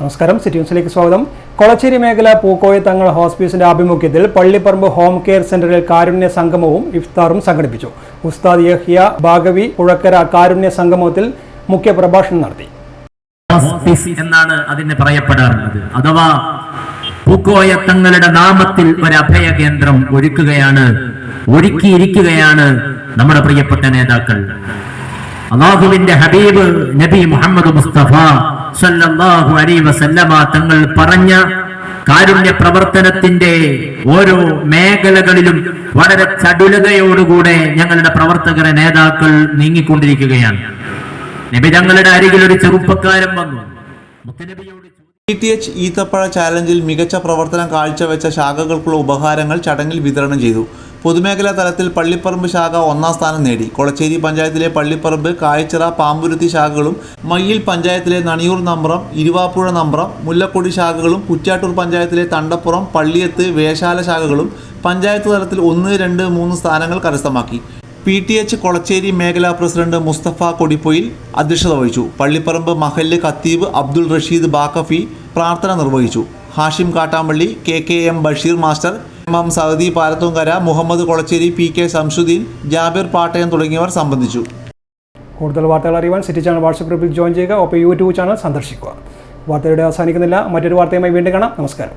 നമസ്കാരം, സിറ്റി ന്യൂസിലേക്ക് സ്വാഗതം. കൊളച്ചേരി മേഖല പൂക്കോയ തങ്ങൾ ഹോസ്പിസിന്റെ ആഭിമുഖ്യത്തിൽ പള്ളിപ്പറമ്പ് ഹോം കെയർ സെന്ററിൽ കാരുണ്യ സംഗമവും ഇഫ്താറും സംഘടിപ്പിച്ചു. ഉസ്താദ് യഹ്യ ബാഗവി പുഴക്കര കാരുണ്യ സംഗമത്തിൽ മുഖ്യ പ്രഭാഷണം നടത്തി. എന്നാണ് അതിന് പറയപ്പെടാറുള്ളത്. അഥവാ പൂക്കോയ തങ്ങളുടെ നാമത്തിൽ ഒരു അഭയ കേന്ദ്രം ഒരുക്കിയിരിക്കുകയാണ് നമ്മുടെ പ്രിയപ്പെട്ട നേതാക്കൾ. അല്ലാഹുവിന്റെ ഹബീബ് നബി മുഹമ്മദ് മുസ്തഫ സല്ലല്ലാഹു അലൈഹി വസല്ലമ തങ്ങൾ പറഞ്ഞ കാരുണ്യ പ്രവർത്തനത്തിന്റെ ഓരോ മേഖലകളിലും വളരെ ചടുലതയോടുകൂടെ ഞങ്ങളുടെ പ്രവർത്തകരെ നേതാക്കൾ നീങ്ങിക്കൊണ്ടിരിക്കുകയാണ്. നബി തങ്ങളുടെ അരികിൽ ഒരു ചെറുപ്പക്കാരൻ വന്നു. മുത്തനബിയോട് PTH ഈത്തപ്പഴ ചാലഞ്ചിൽ മികച്ച പ്രവർത്തനം കാഴ്ചവെച്ച ശാഖകൾക്കുള്ള ഉപഹാരങ്ങൾ ചടങ്ങിൽ വിതരണം ചെയ്തു. പൊതുമേഖലാ തലത്തിൽ പള്ളിപ്പറമ്പ് ശാഖ 1ാം സ്ഥാനം നേടി. കൊളച്ചേരി പഞ്ചായത്തിലെ പള്ളിപ്പറമ്പ്, കായച്ചിറ, പാമ്പുരുത്തി ശാഖകളും മയ്യിൽ പഞ്ചായത്തിലെ നണിയൂർ നമ്പ്രം, ഇരുവാപ്പുഴ നമ്പ്രം, മുല്ലക്കൊടി ശാഖകളും കുറ്റ്യാട്ടൂർ പഞ്ചായത്തിലെ തണ്ടപ്പുറം, പള്ളിയത്ത്, വേശാല ശാഖകളും പഞ്ചായത്ത് തലത്തിൽ 1, 2, 3 സ്ഥാനങ്ങൾ കരസ്ഥമാക്കി. PTH കൊളച്ചേരി മേഖലാ പ്രസിഡന്റ് മുസ്തഫ കൊടിപ്പൊയിൽ അധ്യക്ഷത വഹിച്ചു. പള്ളിപ്പറമ്പ് മഹല്ല് ഖത്തീബ് അബ്ദുൾ റഷീദ് ബാക്കഫി പ്രാർത്ഥന നിർവഹിച്ചു. Hashim Kattampally, KKM Basheer master, M Saadi Palathunkara, Muhammad Kolachery, PK Shamsuddin, Jabir Pattayam തുടങ്ങിയവർ സംബന്ധിച്ചു. കൂടുതൽ വാർത്തകൾ അറിയുവാൻ സിറ്റി ചാനൽ വാട്സ്ആപ്പ് ഗ്രൂപ്പിൽ ജോയിൻ ചെയ്യുക. ഒപ്പം യൂട്യൂബ് ചാനൽ സന്ദർശിക്കുക. വാർത്തയുടെ അവസാനിക്കുന്നില്ല. മറ്റൊരു വാർത്തയുമായി വീണ്ടും കാണാം. നമസ്കാരം.